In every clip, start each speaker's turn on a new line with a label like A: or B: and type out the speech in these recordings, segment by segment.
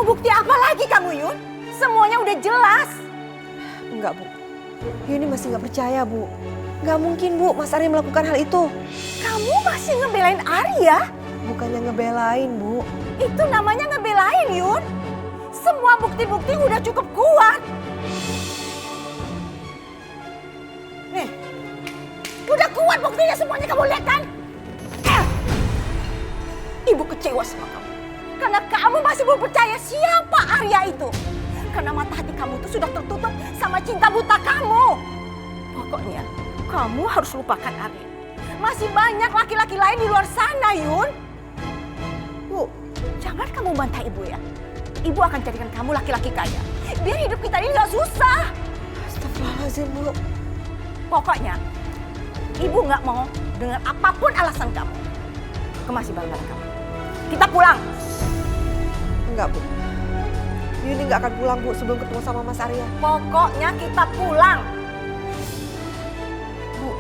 A: Mau bukti apa lagi kamu, Yun? Semuanya udah jelas.
B: Enggak, Bu. Yuni masih nggak percaya, Bu. Nggak mungkin, Bu, Mas Arya melakukan hal itu.
A: Kamu masih ngebelain Arya?
B: Bukannya ngebelain, Bu.
A: Itu namanya ngebelain, Yun. Semua bukti-bukti udah cukup kuat. Nih, udah kuat buktinya semuanya, kamu lihat kan? Ibu kecewa sama kamu. Karena kamu masih belum percaya siapa Arya itu. Karena mata hati kamu tuh sudah tertutup sama cinta buta kamu. Pokoknya kamu harus lupakan Arya. Masih banyak laki-laki lain di luar sana, Yun. Bu, jangan kamu bantah ibu ya. Ibu akan jadikan kamu laki-laki kaya. Biar hidup kita ini gak susah.
B: Astagfirullahaladzim, Bu.
A: Pokoknya ibu gak mau dengar apapun alasan kamu. Kemasi barang-barang kamu. Kita pulang.
B: Enggak, Bu. Yuni nggak akan pulang, Bu, sebelum ketemu sama Mas Arya.
A: Pokoknya kita pulang.
B: Bu,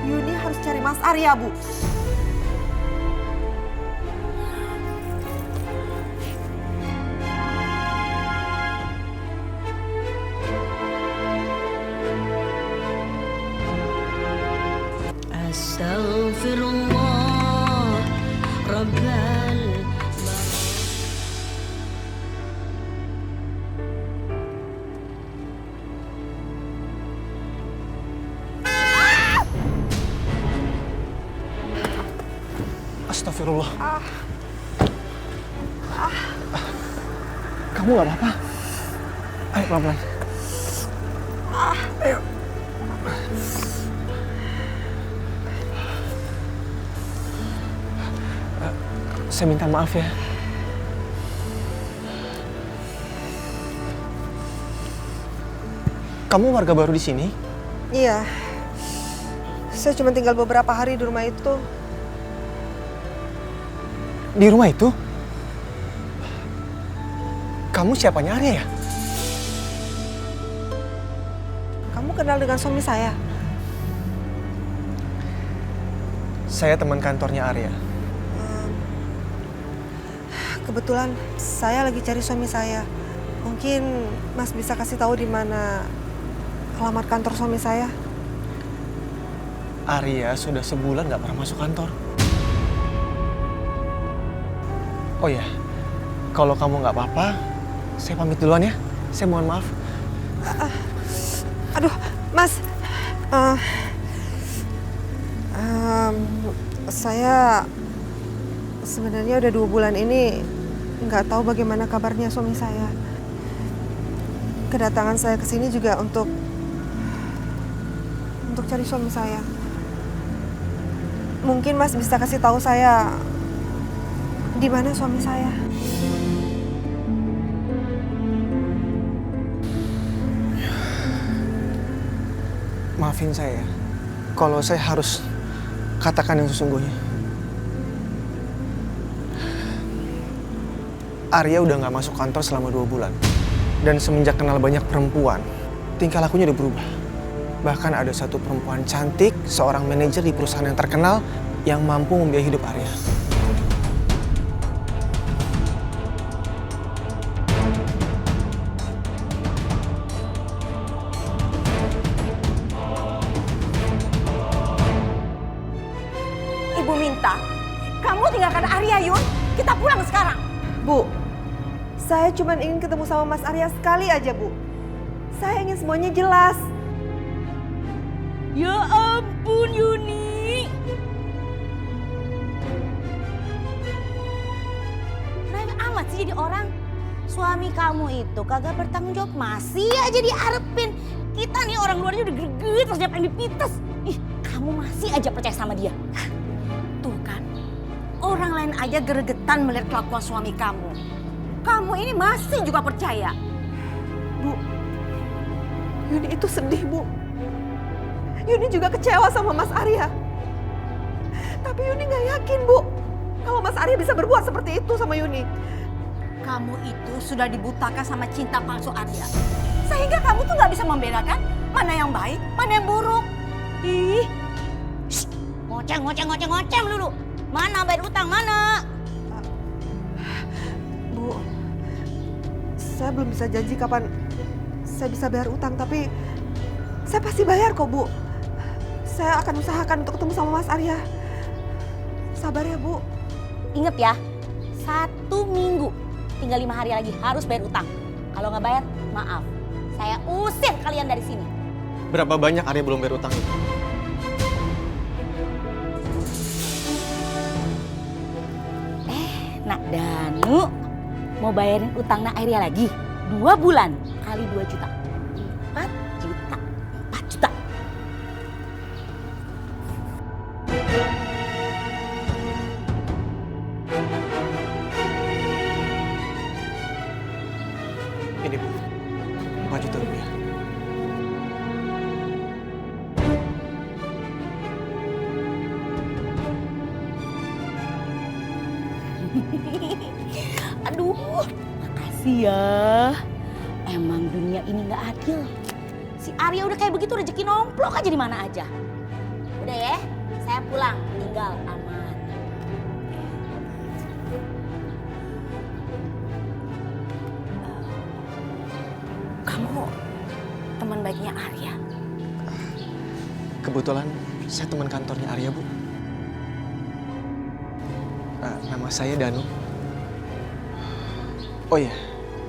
B: Yuni harus cari Mas Arya, Bu.
C: Astaghfirullah Rabbal
D: Astagfirullah. Kamu gak apa-apa? Ayo pelan-pelan. Ayo. Saya minta maaf ya. Kamu warga baru di sini?
B: Iya. Saya cuma tinggal beberapa hari di rumah itu.
D: Di rumah itu? Kamu siapanya Arya ya?
B: Kamu kenal dengan suami saya?
D: Saya teman kantornya Arya.
B: Kebetulan saya lagi cari suami saya. Mungkin Mas bisa kasih tahu di mana alamat kantor suami saya?
D: Arya sudah sebulan gak pernah masuk kantor. Oh ya, kalau kamu nggak apa-apa, saya pamit duluan ya. Saya mohon maaf.
B: Aduh, Mas. Saya sebenarnya udah 2 bulan ini nggak tahu bagaimana kabarnya suami saya. Kedatangan saya ke sini juga untuk cari suami saya. Mungkin Mas bisa kasih tahu saya di mana suami saya?
D: Maafin saya, kalau saya harus katakan yang sesungguhnya. Arya udah gak masuk kantor selama 2 bulan. Dan semenjak kenal banyak perempuan, tingkah lakunya udah berubah. Bahkan ada satu perempuan cantik, seorang manajer di perusahaan yang terkenal, yang mampu membiayai hidup Arya.
A: Ibu minta kamu tinggalkan Arya, Yun. Kita pulang sekarang.
B: Bu, saya cuma ingin ketemu sama Mas Arya sekali aja, Bu. Saya ingin semuanya jelas.
C: Ya ampun Yuni.
E: Rewel amat sih jadi orang. Suami kamu itu kagak bertanggung jawab, masih aja diarepin. Kita nih orang luarnya udah greget terus dia pengen dipites. Ih, kamu masih aja percaya sama dia.
A: Tuh kan, orang lain aja gregetan melihat kelakuan suami kamu. Kamu ini masih juga percaya.
B: Bu, Yuni itu sedih, Bu. Yuni juga kecewa sama Mas Arya. Tapi Yuni nggak yakin, Bu, kalau Mas Arya bisa berbuat seperti itu sama Yuni.
A: Kamu itu sudah dibutakan sama cinta palsu Arya. Sehingga kamu tuh nggak bisa membedakan mana yang baik, mana yang buruk.
E: Ih, ngoceng dulu. Mana bayar utang, mana?
B: Bu, Saya belum bisa janji kapan saya bisa bayar utang, tapi saya pasti bayar kok, Bu. Saya akan usahakan untuk ketemu sama Mas Arya. Sabar ya, Bu.
E: Ingat ya, 1 minggu, tinggal 5 hari lagi harus bayar utang. Kalau nggak bayar, maaf, saya usir kalian dari sini.
D: Berapa banyak Arya belum bayar utang itu?
E: Nak Danu mau bayarin utang Nak Arya lagi 2 bulan kali 2 juta. 4 juta. 4 juta.
D: Ini Bu, 4 juta rupiah.
E: Aduh, makasih ya. Emang dunia ini nggak adil. Si Arya udah kayak begitu rezeki nomplok aja di mana aja. Udah ya, saya pulang, tinggal aman.
A: Kamu teman baiknya Arya.
D: Kebetulan saya teman kantornya Arya, Bu. Nama saya Danu. Oh iya,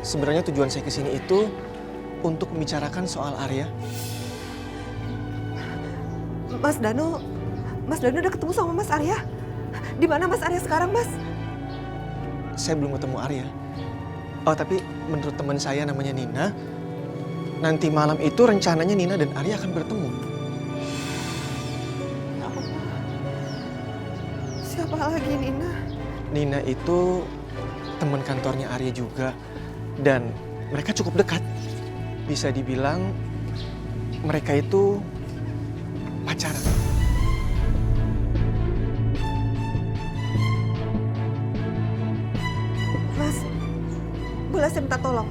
D: sebenarnya tujuan saya kesini itu untuk membicarakan soal Arya.
B: Mas Danu udah ketemu sama Mas Arya? Di mana Mas Arya sekarang, Mas?
D: Saya belum ketemu Arya. Oh, tapi menurut teman saya namanya Nina, nanti malam itu rencananya Nina dan Arya akan bertemu.
B: Ya Allah. Siapa lagi Nina?
D: Nina itu teman kantornya Arya juga, dan mereka cukup dekat. Bisa dibilang mereka itu pacaran.
B: Mas, boleh saya minta tolong?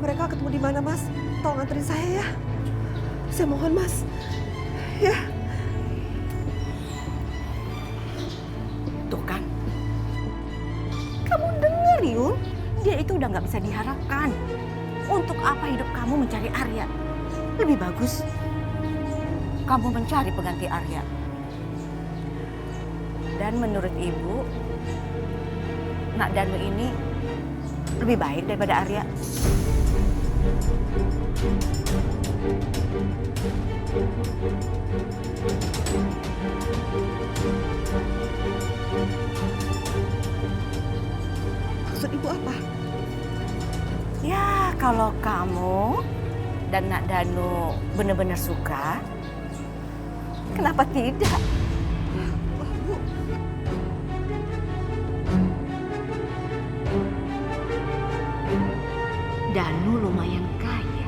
B: Mereka ketemu di mana, Mas? Tolong anterin saya ya. Saya mohon, Mas. Ya.
A: Tuh kan. Kamu dengar, Yun? Dia itu udah nggak bisa diharapkan. Untuk apa hidup kamu mencari Arya? Lebih bagus kamu mencari pengganti Arya. Dan menurut Ibu, Nak Danu ini lebih baik daripada Arya.
B: Maksud Ibu apa?
A: Ya, kalau kamu dan Nak Danu benar-benar suka, kenapa tidak?
B: Wah, Bu.
F: Danu lumayan kaya.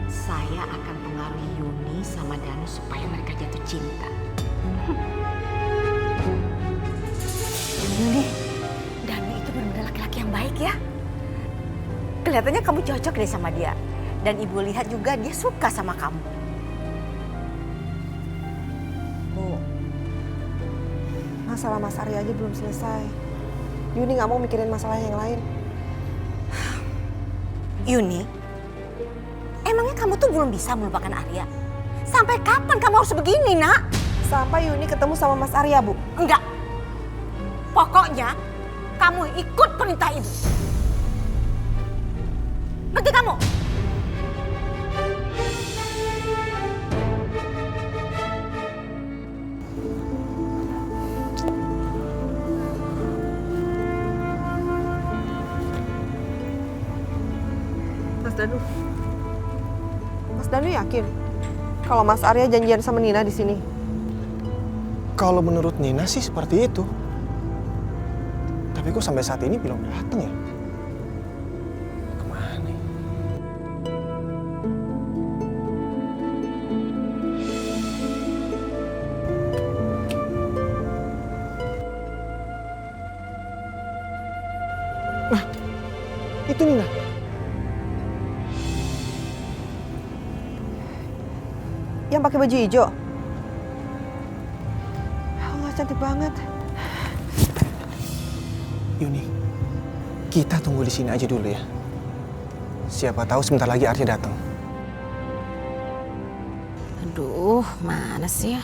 F: Saya akan pengaruhi Yuni sama Danu supaya mereka jatuh cinta.
A: Yuni, Danu itu benar-benar laki-laki yang baik ya. Kelihatannya kamu cocok deh sama dia. Dan Ibu lihat juga dia suka sama kamu.
B: Bu, masalah Mas Arya aja belum selesai. Yuni nggak mau mikirin masalah yang lain.
A: Yuni, emangnya kamu tuh belum bisa melupakan Arya? Sampai kapan kamu harus begini, Nak?
B: Sampai Yuni ketemu sama Mas Arya, Bu.
A: Enggak. Pokoknya kamu ikut perintah Ibu. Ngerti kamu?
B: Mas Danu yakin kalau Mas Arya janjian sama Nina di sini?
D: Kalau menurut Nina sih seperti itu. Tapi kok sampai saat ini belum datang ya? Kemana? Nah, itu Nina.
B: Yang pakai baju hijau? Ya Allah, cantik banget.
D: Yuni, kita tunggu di sini aja dulu ya. Siapa tahu sebentar lagi Arya datang.
F: Aduh, mana sih ya?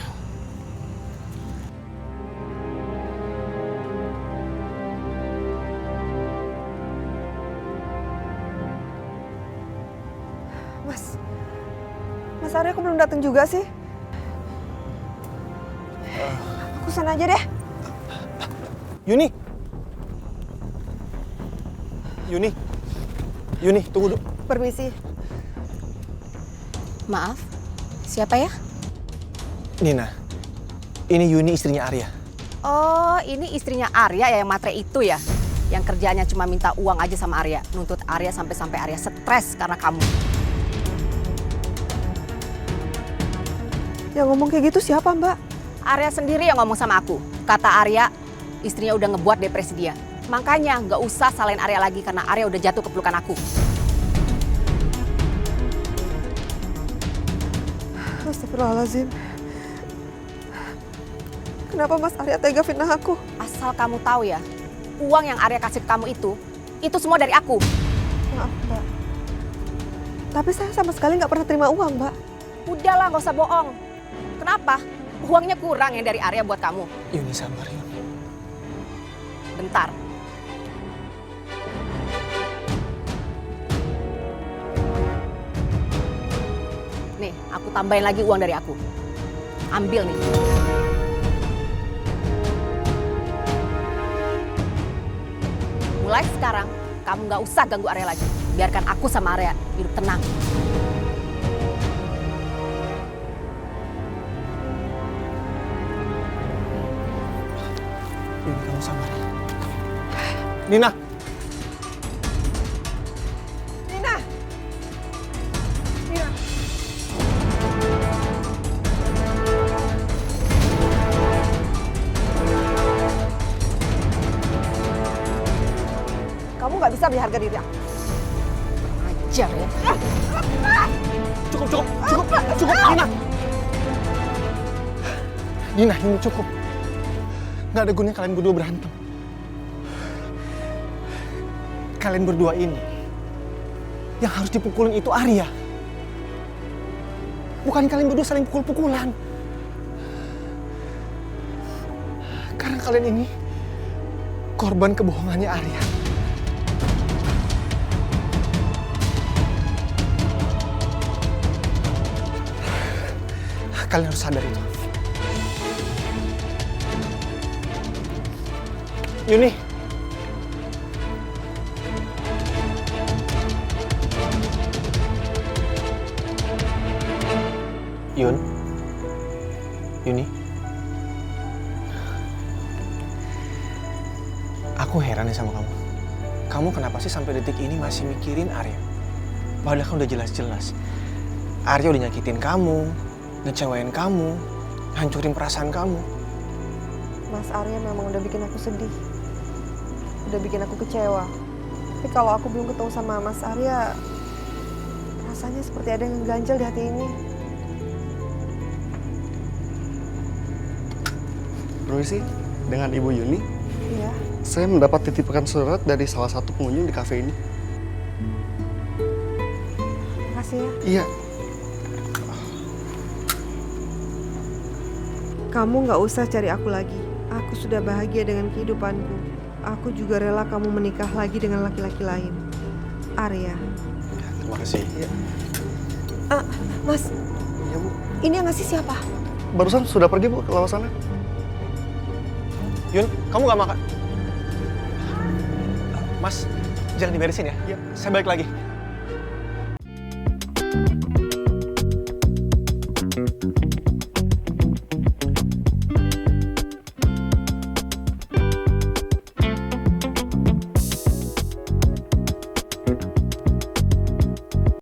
B: Mas Arya kok belum datang juga sih? Aku sana aja deh.
D: Yuni! Yuni, tunggu dulu.
B: Permisi.
F: Maaf, siapa ya?
D: Nina, ini Yuni istrinya Arya.
F: Oh, ini istrinya Arya ya yang matre itu ya? Yang kerjanya cuma minta uang aja sama Arya. Nuntut Arya sampai Arya stres karena kamu.
B: Yang ngomong kayak gitu siapa, Mbak?
F: Arya sendiri yang ngomong sama aku. Kata Arya, istrinya udah ngebuat depresi dia. Makanya nggak usah salahin Arya lagi karena Arya udah jatuh ke pelukan aku.
B: Astagfirullahaladzim. Kenapa Mas Arya tega fitnah aku?
F: Asal kamu tahu ya, uang yang Arya kasih ke kamu itu semua dari aku.
B: Maaf, Mbak. Tapi saya sama sekali nggak pernah terima uang, Mbak.
F: Udahlah, nggak usah bohong. Kenapa? Uangnya kurang yang dari Arya buat kamu.
D: Yuni sabar, Yuni.
F: Bentar. Nih, aku tambahin lagi uang dari aku. Ambil nih. Mulai sekarang, kamu nggak usah ganggu Arya lagi. Biarkan aku sama Arya hidup tenang.
D: Yuni, kamu sabar. Nina!
B: Nina! Nina! Kamu nggak bisa menghargai diri aku.
F: Ajar ya.
D: Cukup, Nina! Nina, ini cukup. Nggak ada gunanya kalian berdua berantem. Kalian berdua ini, yang harus dipukulin itu Arya. Bukan kalian berdua saling pukul-pukulan. Karena kalian ini korban kebohongannya Arya. Kalian harus sadar itu. Yuni. Yuni. Aku heran ya sama kamu. Kamu kenapa sih sampai detik ini masih mikirin Arya? Padahal kan udah jelas-jelas. Arya udah nyakitin kamu, ngecewain kamu, hancurin perasaan kamu.
B: Mas Arya memang udah bikin aku sedih. Udah bikin aku kecewa. Tapi kalau aku belum ketemu sama Mas Arya, rasanya seperti ada yang ganjel di hati ini.
G: Permisi, dengan Ibu Yuni.
B: Iya.
G: Saya mendapat titipan surat dari salah satu pengunjung di kafe ini.
B: Makasih ya.
G: Iya,
B: Kamu nggak usah cari aku lagi. Aku sudah bahagia dengan kehidupanku. Aku juga rela kamu menikah lagi dengan laki-laki lain. Arya.
D: Terima kasih.
B: Mas,
G: iya Bu.
B: ini yang ngasih siapa?
G: Barusan sudah pergi Bu ke lawang sana.
D: Yun, kamu gak makan? Mas, jangan diberesin ya. Saya balik lagi.